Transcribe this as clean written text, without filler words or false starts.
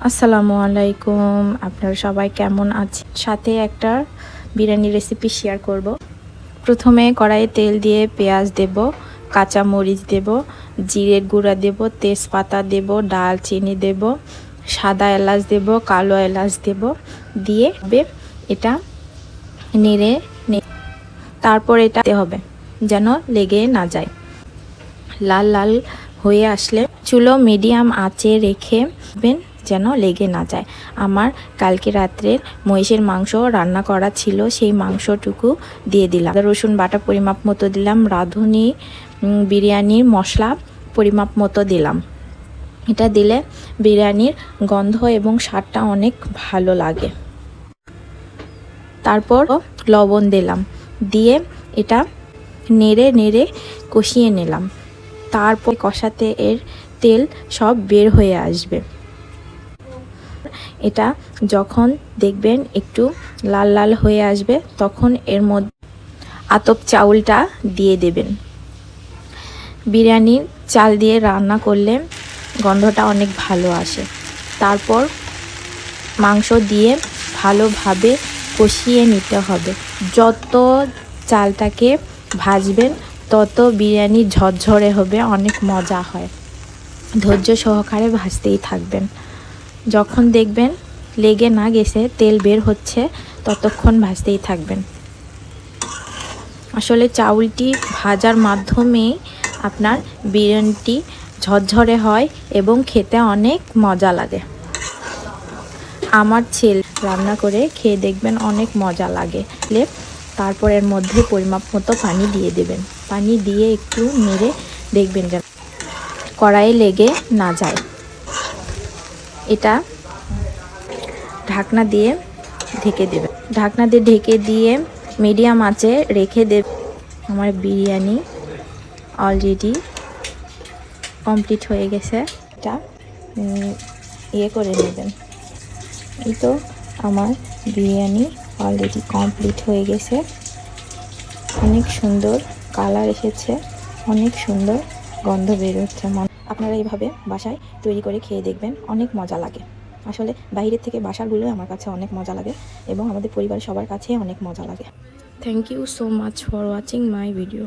আসসালামু আলাইকুম, আপনারা সবাই কেমন আছেন? সাথে একটা বিরিয়ানি রেসিপি শেয়ার করব। প্রথমে কড়াইয়ে তেল দিয়ে পেঁয়াজ দেব, কাঁচা মরিচ দেব, জিরের গুঁড়া দেব, তেজপাতা দেব, ডালচিনি দেব, সাদা এলাচ দেব, কালো এলাচ দেব, দিয়ে এটা নেড়ে তারপর এটা দিতে হবে যেন লেগে না যায়। লাল লাল হয়ে আসলে চুলো মিডিয়াম আঁচে রেখে যেন লেগে না যায়। আমার কালকে রাত্রের মহিষের মাংস রান্না করা ছিল, সেই মাংসটুকু দিয়ে দিলাম। রসুন বাটা পরিমাপ মতো দিলাম, রাঁধুনি বিরিয়ানির মশলা পরিমাপ মতো দিলাম। এটা দিলে বিরিয়ানির গন্ধ এবং স্বাদটা অনেক ভালো লাগে। তারপর লবণ দিলাম, দিয়ে এটা নেড়ে নেড়ে কষিয়ে নিলাম। তারপর কষাতে এর তেল সব বের হয়ে আসবে। এটা যখন দেখবেন একটু লাল লাল হয়ে আসবে, তখন এর মধ্যে আতপ চাউলটা দিয়ে দেবেন। বিরিয়ানির চাল দিয়ে রান্না করলে গন্ধটা অনেক ভালো আসে। তারপর মাংস দিয়ে ভালোভাবে কষিয়ে নিতে হবে। যত চালটাকে ভাজবেন তত বিরিয়ানি ঝরঝরে হবে, অনেক মজা হয়। ধৈর্য সহকারে ভাজতেই থাকবেন। যখন দেখবেন লেগে না গেছে, তেল বের হচ্ছে, ততক্ষণ ভাজতেই থাকবেন। আসলে চাউলটি ভাজার মাধ্যমে আপনার বিরিয়ানিটি ঝরঝরে হয় এবং খেতে অনেক মজা লাগে। আমার ছেলে রান্না করে খেয়ে দেখবেন, অনেক মজা লাগে। তারপর এর মধ্যে পরিমাপ মতো পানি দিয়ে দেবেন। পানি দিয়ে একটু নেড়ে দেখবেন যেন কড়াইয়ে লেগে না যায়। এটা ঢাকনা দিয়ে ঢেকে দেবেন। ঢাকনা দিয়ে ঢেকে দিয়ে মিডিয়াম আঁচে রেখে দেবেন। আমার বিরিয়ানি অলরেডি কমপ্লিট হয়ে গেছে। এটা করে নেবেন। এই তো আমার বিরিয়ানি অলরেডি কমপ্লিট হয়ে গেছে। অনেক সুন্দর কালার এসেছে, অনেক সুন্দর গন্ধ বের হচ্ছে। আপনারা এইভাবে বাসায় তৈরি করে খেয়ে দেখবেন, অনেক মজা লাগে। আসলে বাইরের থেকে বাসারগুলো আমার কাছে অনেক মজা লাগে এবং আমাদের পরিবারের সবার কাছে অনেক মজা লাগে। Thank you so much for watching my video.